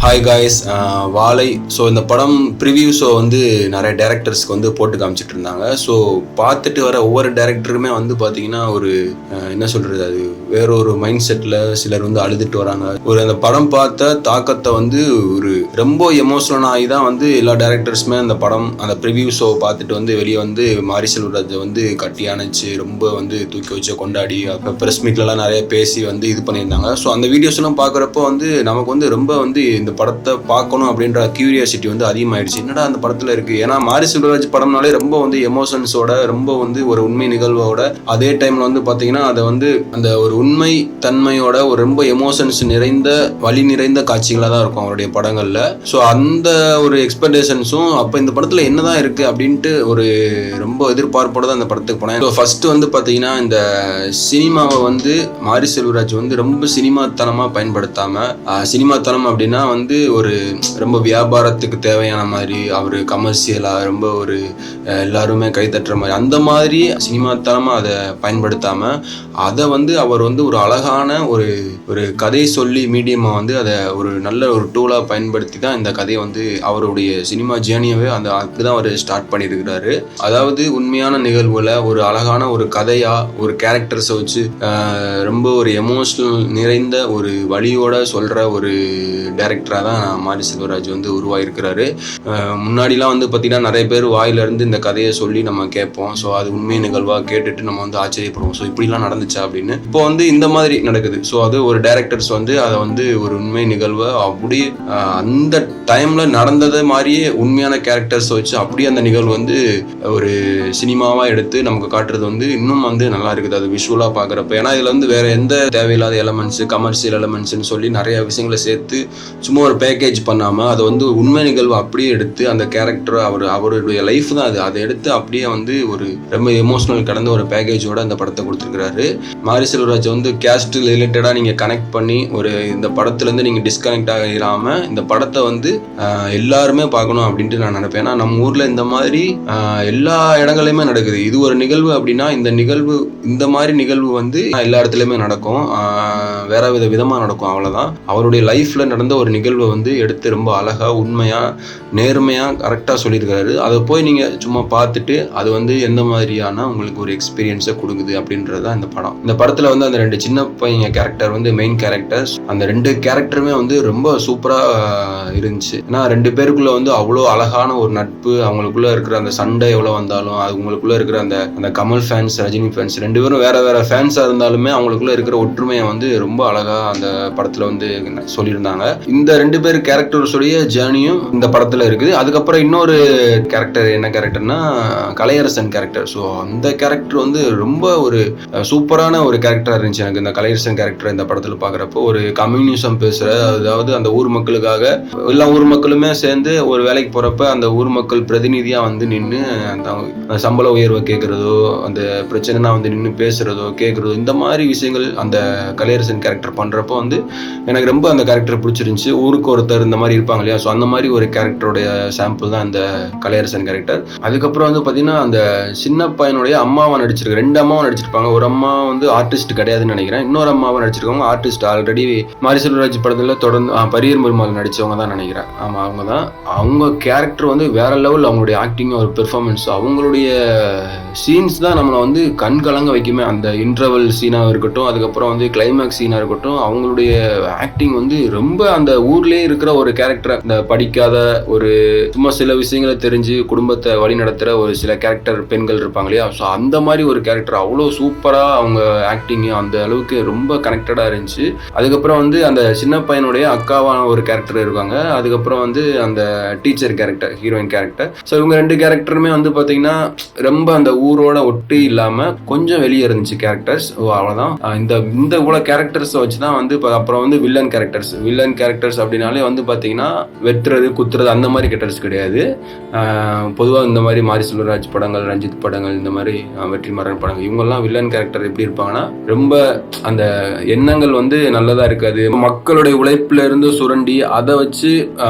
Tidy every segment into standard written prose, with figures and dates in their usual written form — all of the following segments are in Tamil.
ஹாய் காய்ஸ், வாழை. ஸோ இந்த படம் ப்ரிவியூ ஷோ வந்து நிறைய டேரக்டர்ஸ்க்கு வந்து போட்டு காமிச்சிட்டு இருந்தாங்க. ஸோ பார்த்துட்டு வர ஒவ்வொரு டேரக்டருமே வந்து பார்த்தீங்கன்னா ஒரு என்ன சொல்கிறது, அது வேற ஒரு மைண்ட் செட்டில் சிலர் வந்து அழுதுட்டு வராங்க. ஒரு அந்த படம் பார்த்த தாக்கத்தை வந்து ஒரு ரொம்ப எமோஷனல் ஆகி தான் வந்து எல்லா டேரக்டர்ஸுமே அந்த படம் அந்த ப்ரிவியூ ஷோ பார்த்துட்டு வந்து வெளியே வந்து மாரி செல்வராஜை வந்து கட்டி அணைச்சி ரொம்ப வந்து தூக்கி வச்சு கொண்டாடி ப்ரெஸ் மீட்லலாம் நிறைய பேசி வந்து இது பண்ணியிருந்தாங்க. ஸோ அந்த வீடியோஸ் எல்லாம் பார்க்குறப்போ வந்து நமக்கு வந்து ரொம்ப வந்து இந்த படத்தை பார்க்கணும் அப்படின்ற கியூரியாசிட்டி வந்து அதிகமாயிடுச்சு. என்னடா அந்த படத்துல இருக்கு, ஏன்னா மாரி செல்வராஜ் படம்னாலே ரொம்ப வந்து எமோஷன்ஸோட ரொம்ப வந்து ஒரு உண்மை நிகழ்வோட அதே டைம்ல வந்து பாத்தீங்கன்னா அதை வந்து அந்த ஒரு உண்மை தன்மையோட ஒரு ரொம்ப எமோஷன்ஸ் நிறைந்த வலி நிறைந்த காட்சிகளாக தான் இருக்கும் அவருடைய படங்கள்ல. ஸோ அந்த ஒரு எக்ஸ்பெக்டேஷன்ஸும் அப்போ இந்த படத்துல என்னதான் இருக்கு அப்படின்ட்டு ஒரு ரொம்ப எதிர்பார்ப்போட தான் அந்த படத்துக்கு போனேன். ஸோ ஃபர்ஸ்ட் வந்து பாத்தீங்கன்னா இந்த சினிமாவை வந்து மாரி செல்வராஜ் வந்து ரொம்ப சினிமாத்தனமா பயன்படுத்தாம, சினிமாத்தனம் அப்படின்னா வந்து ஒரு ரொம்ப வியாபாரத்துக்கு தேவையான மாதிரி அவர் கமர்ஷியலா ரொம்ப ஒரு எல்லாருமே கைத்தட்டுற மாதிரி அந்த மாதிரி சினிமாத்தனமா அதை பயன்படுத்தாம அதை வந்து அவர் வந்து ஒரு அழகான ஒரு கதை சொல்லி மீடியமா வந்து அதை ஒரு நல்ல ஒரு டூலா பயன்படுத்தி தான் இந்த கதையை வந்து அவருடைய சினிமா ஜேர்னியவே அந்த அப்படிதான் அவர் ஸ்டார்ட் பண்ணியிருக்கிறாரு. அதாவது உண்மையான நிகழ்வுல ஒரு அழகான ஒரு கதையா ஒரு கேரக்டர்ஸை வச்சு ரொம்ப ஒரு எமோஷனல் நிறைந்த ஒரு வழியோட சொல்ற ஒரு டைரக்டரா தான் மாரி செல்வராஜ் வந்து உருவாயிருக்கிறாரு. முன்னாடிலாம் வந்து பார்த்தீங்கன்னா நிறைய பேர் வாயிலிருந்து இந்த கதையை சொல்லி நம்ம கேட்போம். ஸோ அது உண்மை நிகழ்வாக கேட்டுட்டு நம்ம வந்து ஆச்சரியப்படுவோம். ஸோ இப்படிலாம் நடந்துச்சா அப்படின்னு. இப்போ வந்து இந்த மாதிரி நடக்குது. ஸோ அது ஒரு டைரக்டர்ஸ் வந்து அதை வந்து ஒரு உண்மை நிகழ்வை அப்படியே அந்த டைம்ல நடந்தது மாதிரியே உண்மையான கேரக்டர்ஸ் வச்சு அப்படியே அந்த நிகழ்வு வந்து ஒரு சினிமாவா எடுத்து நமக்கு காட்டுறது வந்து இன்னும் வந்து நல்லா இருக்குது அது விஷுவலா பார்க்குறப்ப. ஏன்னா இதுல வந்து வேற எந்த தேவையில்லாத எலமெண்ட்ஸ் கமர்ஷியல் எலமெண்ட்ஸ்ன்னு சொல்லி நிறைய விஷயங்களை சேர்த்து சும்மா ஒரு பேக்கேஜ் பண்ணாம அதை வந்து உண்மை நிகழ்வு அப்படியே எடுத்து அந்த கேரக்டர் அவருடைய லைஃப் தான் அதை எடுத்து அப்படியே வந்து ஒரு ரொம்ப எமோஷனல் கடந்த ஒரு பேக்கேஜோட அந்த படத்தை கொடுத்துருக்காரு. மாரி செல்வராஜ் வந்து கேஸ்ட் ரிலேட்டடா நீங்க கனெக்ட் பண்ணி ஒரு இந்த படத்துல இருந்து நீங்க டிஸ்கனெக்ட் ஆகாம இந்த படத்தை வந்து எல்லாருமே பார்க்கணும் அப்படின்ட்டு நான் நினைப்பேன். ஏன்னா நம்ம ஊர்ல இந்த மாதிரி எல்லா இடங்களையுமே நடக்குது. இது ஒரு நிகழ்வு அப்படின்னா இந்த மாதிரி நிகழ்வு வந்து எல்லா இடத்துலயுமே நடக்கும், வேற விதமா நடக்கும். அவ்வளவுதான். அவருடைய லைஃப்ல நடந்த ஒரு நிகழ்வை வந்து எடுத்து ரொம்ப அழகா உண்மையா நேர்மையா கரெக்டா சொல்லியிருக்காரு. அதை போய் நீங்க சும்மா பார்த்துட்டு அது வந்து எந்த மாதிரியான உங்களுக்கு ஒரு எக்ஸ்பீரியன்ஸை கொடுக்குது அப்படின்றதான் இந்த படம். இந்த படத்துல வந்து அந்த 2 சின்ன பையன் கேரக்டர் வந்து மெயின் கேரக்டர்ஸ், அந்த 2 கேரக்டருமே வந்து ரொம்ப சூப்பரா இருந்துச்சு. ஏன்னா 2 பேருக்குள்ள வந்து அவ்வளோ அழகான ஒரு நட்பு, அவங்களுக்குள்ள இருக்கிற அந்த சண்டை எவ்வளவு வந்தாலும் அவங்களுக்குள்ள இருக்கிற அந்த கமல் ஃபேன்ஸ் ரஜினி ஃபேன்ஸ் 2 பேரும் வேற ஃபேன்ஸா இருந்தாலுமே அவங்களுக்குள்ள இருக்கிற ஒற்றுமையை வந்து ரொம்ப அழகா அந்த படத்துல வந்து சொல்லியிருந்தாங்க. இந்த 2 பேர் கேரக்டர்ஸுடைய ஜேர்னியும் இந்த படத்துல இருக்குது. அதுக்கப்புறம் இன்னொரு கேரக்டர் என்ன கேரக்டர்னா கலையரசன் கேரக்டர். ஸோ அந்த கேரக்டர் வந்து ரொம்ப ஒரு சூப்பரான ஒரு கேரக்டரா இருந்துச்சு எனக்கு. இந்த கலையரசன் கேரக்டர் இந்த படத்துல பாக்குறப்போ ஒரு கம்யூனிசம் பேசுற, அதாவது அந்த ஊர் மக்களுக்காக எல்லா ஊர் மக்களுமே சேர்ந்து ஒரு வேலைக்கு போறப்ப அந்த ஊர் மக்கள் பிரதிநிதியா வந்து நின்று அந்த சம்பள உயர்வை கேட்கறதோ அந்த பிரச்சனைனா வந்து நின்று பேசுறதோ கேட்கறதோ இந்த மாதிரி விஷயங்கள் அந்த கலையரசன் கேரக்டர் பண்றப்போ வந்து எனக்கு ரொம்ப அந்த கேரக்டர் பிடிச்சிருந்துச்சு. ஊருக்கு ஒருத்தர் இந்த மாதிரி இருப்பாங்க இல்லையா, ஸோ அந்த மாதிரி ஒரு கேரக்டருடைய சாம்பிள் தான் இந்த கலையரசன் கேரக்டர். அதுக்கப்புறம் வந்து பார்த்தீங்கன்னா அந்த சின்ன பையனுடைய அம்மாவை நடிச்சிருக்கு. 2 அம்மாவும் நடிச்சிருப்பாங்க. ஒரு அம்மா வந்து ஆர்டிஸ்ட் கிடையாதுன்னு நினைக்கிறேன், இன்னொரு அம்மாவை நடிச்சிருக்காங்க ஆர்டிஸ்ட். ஆல்ரெடி மாரி செல்வராஜ் படத்துல தொடர்ந்து பரியர் பெருமாள் நடிச்சவங்க தான் நினைக்கிறேன். ஆமா, அவங்க தான். அவங்க கேரக்டர் வந்து வேற லெவல், அவங்களுடைய ஆக்டிங் ஒரு பெர்ஃபார்மன்ஸ், அவங்களுடைய சீன்ஸ் தான் நம்மளை வந்து கண் கலங்க வைக்குமே. அந்த இன்டர்வல் சீனாக இருக்கட்டும், அதுக்கப்புறம் வந்து கிளைமேக்ஸ் சீனாக இருக்கட்டும், அவங்களுடைய ஆக்டிங் வந்து ரொம்ப அந்த ஊர்லயே இருக்கிற ஒரு கேரக்டர், இந்த படிக்காத ஒரு சும்மா சில விஷயங்களை தெரிஞ்சு குடும்பத்தை வழி நடத்துற ஒரு சில கேரக்டர் பெண்கள் இருப்பாங்க இல்லையா, ஸோ அந்த மாதிரி ஒரு கேரக்டர் அவ்வளோ சூப்பரா அவங்க ஆக்டிங் அந்த அளவுக்கு ரொம்ப கனெக்டடா இருந்துச்சு. அதுக்கப்புறம் வந்து அந்த சின்ன பையனுடைய அக்காவான ஒரு கேரக்டர் இருக்காங்க. அதுக்கப்புறம் வந்து அந்த teacher character, heroine character. So இவங்க 2 கேரக்டருமே வந்து பாத்தீங்கன்னா ரொம்ப அந்த ஊரோட ஒட்டி இல்லாம கொஞ்சம் வெளியே இருந்துச்சு கேரக்டர்ஸ். அவ்வளவுதான். இந்த இவ்வளவு கேரக்டர்ஸ் வச்சுதான் வந்து அப்புறம் வந்து வில்லன் கேரக்டர்ஸ் அப்படின்னாலே வந்து பாத்தீங்கன்னா வெட்டுறது குத்துறது அந்த மாதிரி கேரக்டர்ஸ் கிடையாது. பொதுவாக இந்த மாதிரி மாரி செல்வராஜ் படங்கள், ரஞ்சித் படங்கள், இந்த மாதிரி வெற்றிமாறன் படங்கள், இவங்கெல்லாம் வில்லன் கேரக்டர் எப்படி இருப்பாங்கன்னா ரொம்ப அந்த எண்ணங்கள் வந்து நல்லதா இருக்காது. மக்களுடைய உழைப்புல இருந்து சுரண்டி அதை வச்சு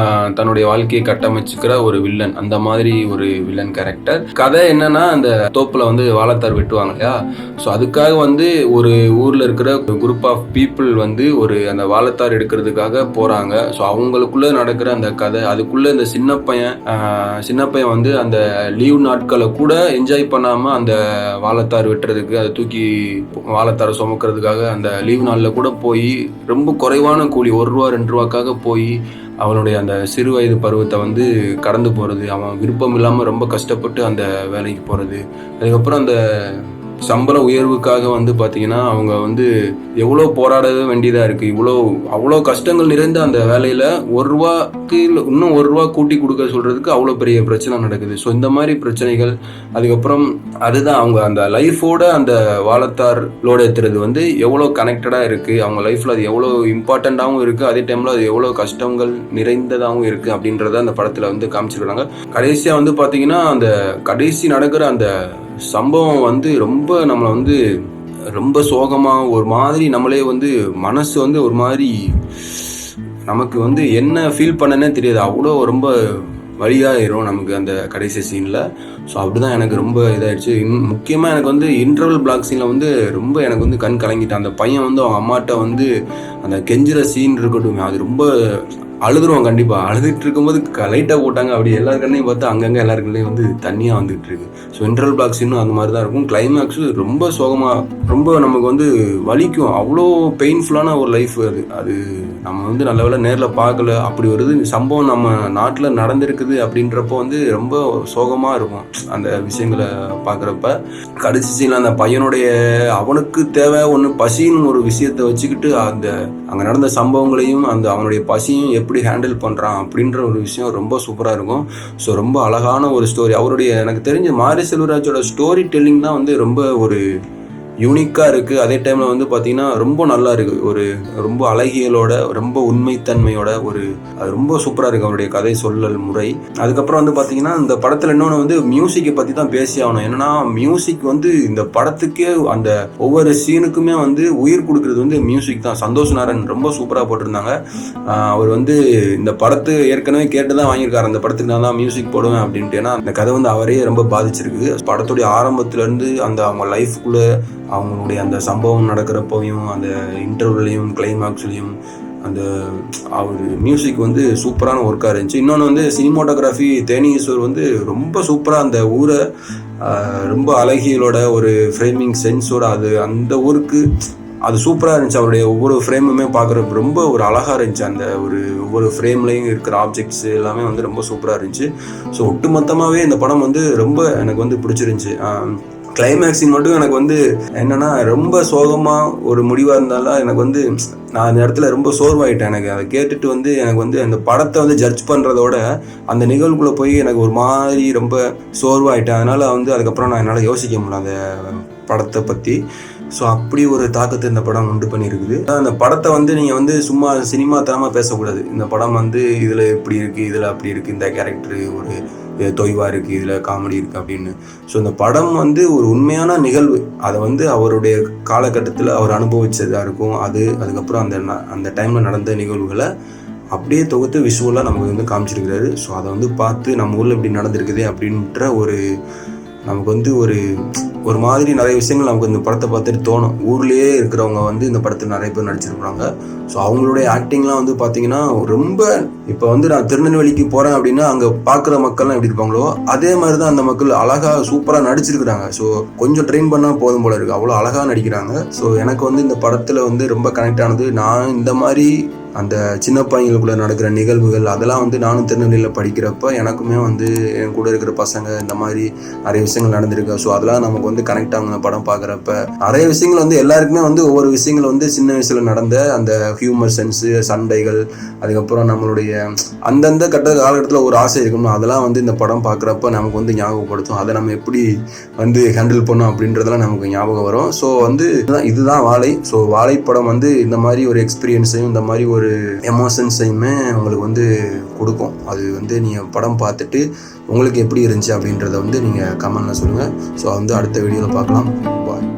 தன்னுடைய வாழ்க்கையை கட்டமைச்சுக்கிற ஒரு வில்லன், அந்த மாதிரி ஒரு வில்லன் கேரக்டர். கதை என்னன்னா, அந்த தோப்புல வந்து வாழைத்தார் வெட்டுவாங்க இல்லையா, ஸோ அதுக்காக வந்து ஒரு ஊர்ல இருக்கிற குரூப் ஆஃப் பீப்புள் வந்து ஒரு அந்த வாழைத்தார் எடுக்கிறதுக்காக போறாங்க. ஸோ அவங்களுக்குள்ள நடக்கிற அந்த கதை, அதுக்குள்ள இந்த சின்ன பையன் வந்து அந்த லீவ் நாட்களை கூட என்ஜாய் பண்ணாம அந்த வாழைத்தார் வெட்டுறதுக்கு, அதை தூக்கி வாழைத்தாரை சுமக்கிறதுக்காக அந்த லீவ் நாளில் கூட போய் ரொம்ப குறைவான கூலி ₹1 ₹2 போய் அவனுடைய அந்த சிறு வயது பருவத்தை வந்து கடந்து போகிறது, அவன் விருப்பம் இல்லாமல் ரொம்ப கஷ்டப்பட்டு அந்த வேலைக்கு போகிறது. அதுக்கப்புறம் அந்த சம்பள உயர்வுக்காக வந்து பார்த்தீங்கன்னா அவங்க வந்து எவ்வளோ போராட வேண்டியதாக இருக்குது. அவ்வளோ கஷ்டங்கள் நிறைந்த அந்த வேலையில் ₹1 இன்னும் ₹1 கூட்டி கொடுக்க சொல்கிறதுக்கு அவ்வளோ பெரிய பிரச்சனை நடக்குது. ஸோ இந்த மாதிரி பிரச்சனைகள், அதுக்கப்புறம் அதுதான் அவங்க அந்த லைஃபோட அந்த வாழைத்தார் லோடு ஏற்றுறது வந்து எவ்வளோ கனெக்டடாக இருக்குது, அவங்க லைஃப்பில் அது எவ்வளோ இம்பார்ட்டண்ட்டாகவும் இருக்குது, அதே டைமில் அது எவ்வளோ கஷ்டங்கள் நிறைந்ததாகவும் இருக்குது அப்படின்றத அந்த படத்தில் வந்து காமிச்சிருக்காங்க. கடைசியாக வந்து பார்த்தீங்கன்னா அந்த கடைசி நடக்கிற அந்த சம்பவம் வந்து ரொம்ப நம்மளை வந்து ரொம்ப சோகமாக ஒரு மாதிரி, நம்மளே வந்து மனசு வந்து ஒரு மாதிரி நமக்கு வந்து என்ன ஃபீல் பண்ணனே தெரியாது, அவ்வளோ ரொம்ப வழியாயிரும் நமக்கு அந்த கடைசி சீனில். ஸோ அப்படிதான் எனக்கு ரொம்ப இதாகிடுச்சு. முக்கியமாக எனக்கு வந்து இன்டர்வல் பிளாக் சீனில் வந்து ரொம்ப எனக்கு வந்து கண் கலங்கிட்டேன். அந்த பையன் வந்து அவங்க அம்மாட்ட வந்து அந்த கெஞ்சுற சீன் இருக்கட்டும், அது ரொம்ப அழுதுருவோம். கண்டிப்பாக அழுதுட்டு இருக்கும்போது லைட்டாக போட்டாங்க, அப்படி எல்லாருக்கண்ணையும் பார்த்து அங்கங்கே எல்லாருக்குள்ளேயும் வந்து தண்ணியாக வந்துட்டு இருக்கு. ஸோ இன்டர்வல் பிளாக் சீனும் அந்த மாதிரி தான் இருக்கும். கிளைமேக்ஸு ரொம்ப சோகமாக, ரொம்ப நமக்கு வந்து வலிக்கும். அவ்வளோ பெயின்ஃபுல்லான ஒரு லைஃப் அது நம்ம வந்து நல்ல வேளை நேரில் பார்க்கல. அப்படி வருது சம்பவம் நம்ம நாட்டில் நடந்திருக்குது அப்படின்றப்போ வந்து ரொம்ப சோகமாக இருக்கும் அந்த விஷயங்களை பார்க்குறப்ப. கடைசி சீனில் அந்த பையனுடைய அவனுக்கு தேவை ஒன்று பசின்னு ஒரு விஷயத்தை வச்சுக்கிட்டு அந்த அங்கே நடந்த சம்பவங்களையும் அந்த அவனுடைய பசியும் எப்படி ஹேண்டில் பண்ணுறான் அப்படின்ற ஒரு விஷயம் ரொம்ப சூப்பராக இருக்கும். ஸோ ரொம்ப அழகான ஒரு ஸ்டோரி. அவருடைய எனக்கு தெரிஞ்ச மாரி செல்வராஜோட ஸ்டோரி டெல்லிங் தான் வந்து ரொம்ப ஒரு யூனிக்காக இருக்குது. அதே டைமில் வந்து பார்த்திங்கன்னா ரொம்ப நல்லா இருக்குது, ஒரு ரொம்ப அழகியலோட ரொம்ப உண்மைத்தன்மையோட அது ரொம்ப சூப்பராக இருக்குது அவருடைய கதை சொல்லல் முறை. அதுக்கப்புறம் வந்து பார்த்திங்கன்னா இந்த படத்தில் இன்னொன்று வந்து மியூசிக்கை பற்றி தான் பேசி ஆகணும். என்னென்னா மியூசிக் வந்து இந்த படத்துக்கே அந்த ஒவ்வொரு சீனுக்குமே வந்து உயிர் கொடுக்குறது வந்து மியூசிக் தான். சந்தோஷ் நாராயண் ரொம்ப சூப்பராக போட்டிருந்தாங்க. அவர் வந்து இந்த படத்து ஏற்கனவே கேட்டு தான் வாங்கியிருக்காரு, அந்த படத்துக்கு நான் தான் மியூசிக் போடுவேன் அப்படின்ட்டு. ஏன்னா அந்த கதை வந்து அவரே ரொம்ப பாதிச்சிருக்கு. படத்துடைய ஆரம்பத்துலேருந்து அந்த அவங்க லைஃப்குள்ளே அவங்களுடைய அந்த சம்பவம் நடக்கிறப்பையும் அந்த இன்டர்வல்லையும் கிளைமாக்ஸ்லையும் அந்த அவர் மியூசிக் வந்து சூப்பரான ஒர்க்காக இருந்துச்சு. இன்னொன்று வந்து சினிமோட்டோகிராஃபி தேனீஸ்வர் வந்து ரொம்ப சூப்பராக அந்த ஊரை ரொம்ப அழகியலோட ஒரு ஃப்ரேமிங் சென்ஸோட அந்த ஊருக்கு அது சூப்பராக இருந்துச்சு. அவருடைய ஒவ்வொரு ஃப்ரேமுமே பார்க்குறப்ப ரொம்ப ஒரு அழகாக இருந்துச்சு. அந்த ஒவ்வொரு ஃப்ரேம்லேயும் இருக்கிற ஆப்ஜெக்ட்ஸ் எல்லாமே வந்து ரொம்ப சூப்பராக இருந்துச்சு. ஸோ ஒட்டுமொத்தமாகவே இந்த படம் வந்து ரொம்ப எனக்கு வந்து பிடிச்சிருந்துச்சு. கிளைமேக்ஸிங் மட்டும் எனக்கு வந்து என்னென்னா ரொம்ப சோகமாக ஒரு முடிவாக இருந்தாலும் எனக்கு வந்து நான் அந்த இடத்துல ரொம்ப சோர்வாயிட்டேன். எனக்கு அதை கேட்டுட்டு வந்து எனக்கு வந்து அந்த படத்தை வந்து ஜட்ஜ் பண்ணுறதோட அந்த நிகழ்வுக்குள்ளே போய் எனக்கு ஒரு மாதிரி ரொம்ப சோர்வாயிட்டேன். அதனால் வந்து அதுக்கப்புறம் நான் என்னால் யோசிக்க முடியல அந்த படத்தை பற்றி. ஸோ அப்படி ஒரு தாக்கத்தை இந்த படம் உண்டு பண்ணியிருக்குது. அந்த படத்தை வந்து நீங்கள் வந்து சும்மா சினிமா தரமாக பேசக்கூடாது. இந்த படம் வந்து இதில் இப்படி இருக்குது, இதில் அப்படி இருக்குது, இந்த கேரக்டரு ஒரு தொய்வாக இருக்குது, இதில் காமெடி இருக்குது அப்படின்னு. ஸோ இந்த படம் வந்து ஒரு உண்மையான நிகழ்வு, அதை வந்து அவருடைய காலகட்டத்தில் அவர் அனுபவிச்சதாக இருக்கும். அதுக்கப்புறம் அந்த டைமில் நடந்த நிகழ்வுகளை அப்படியே தொகுத்து விஷுவலாக நமக்கு வந்து காமிச்சிருக்கிறாரு. ஸோ அதை வந்து பார்த்து நம்ம ஊரில் இப்படி நடந்திருக்குதே அப்படின்ற நமக்கு வந்து ஒரு மாதிரி நிறைய விஷயங்கள் நமக்கு இந்த படத்தை பார்த்துட்டு தோணும். ஊர்லேயே இருக்கிறவங்க வந்து இந்த படத்தில் நிறைய பேர் நடிச்சிருப்பாங்க. ஸோ அவங்களுடைய ஆக்டிங்லாம் வந்து பார்த்தீங்கன்னா ரொம்ப, இப்போ வந்து நான் திருநெல்வேலிக்கு போகிறேன் அப்படின்னா அங்கே பார்க்குற மக்கள்லாம் எப்படி இருப்பாங்களோ அதே மாதிரி தான் அந்த மக்கள் அழகாக சூப்பராக நடிச்சிருக்கிறாங்க. ஸோ கொஞ்சம் ட்ரெயின் பண்ணால் போதும் போல இருக்குது, அவ்வளோ அழகாக நடிக்கிறாங்க. ஸோ எனக்கு வந்து இந்த படத்தில் வந்து ரொம்ப கனெக்ட் ஆனது, நான் இந்த மாதிரி அந்த சின்ன பையங்களுக்குள்ளே நடக்கிற நிகழ்வுகள் அதெல்லாம் வந்து நானும் திருநெல்வேலியில் படிக்கிறப்ப எனக்குமே வந்து என் கூட இருக்கிற பசங்க இந்த மாதிரி நிறைய விஷயங்கள் நடந்திருக்கு. ஸோ அதெல்லாம் நமக்கு வந்து கனெக்ட் ஆகுங்க படம் பார்க்குறப்ப. நிறைய விஷயங்கள் வந்து எல்லாருக்குமே வந்து ஒவ்வொரு விஷயங்கள் வந்து சின்ன வயசில் நடந்த அந்த ஹியூமர் சென்ஸு, சண்டைகள், அதுக்கப்புறம் நம்மளுடைய அந்தந்த காலகட்டத்தில் ஒரு ஆசை இருக்கணும், அதெல்லாம் வந்து இந்த படம் பார்க்குறப்ப நமக்கு வந்து ஞாபகப்படுத்தும். அதை நம்ம எப்படி வந்து ஹேண்டில் பண்ணோம் அப்படின்றதெல்லாம் நமக்கு ஞாபகம் வரும். ஸோ வந்து இதுதான் வாழை. ஸோ வாழை படம் வந்து இந்த மாதிரி ஒரு எக்ஸ்பீரியன்ஸையும் இந்த மாதிரி ஒரு எமோஷன்ஸையுமே உங்களுக்கு வந்து கொடுக்கும். அது வந்து நீங்கள் படம் பார்த்துட்டு உங்களுக்கு எப்படி இருந்துச்சு அப்படின்றத வந்து நீங்கள் கமெண்ட்ல சொல்லுங்கள். ஸோ வந்து அடுத்த வீடியோவில் பார்க்கலாம். பாய்.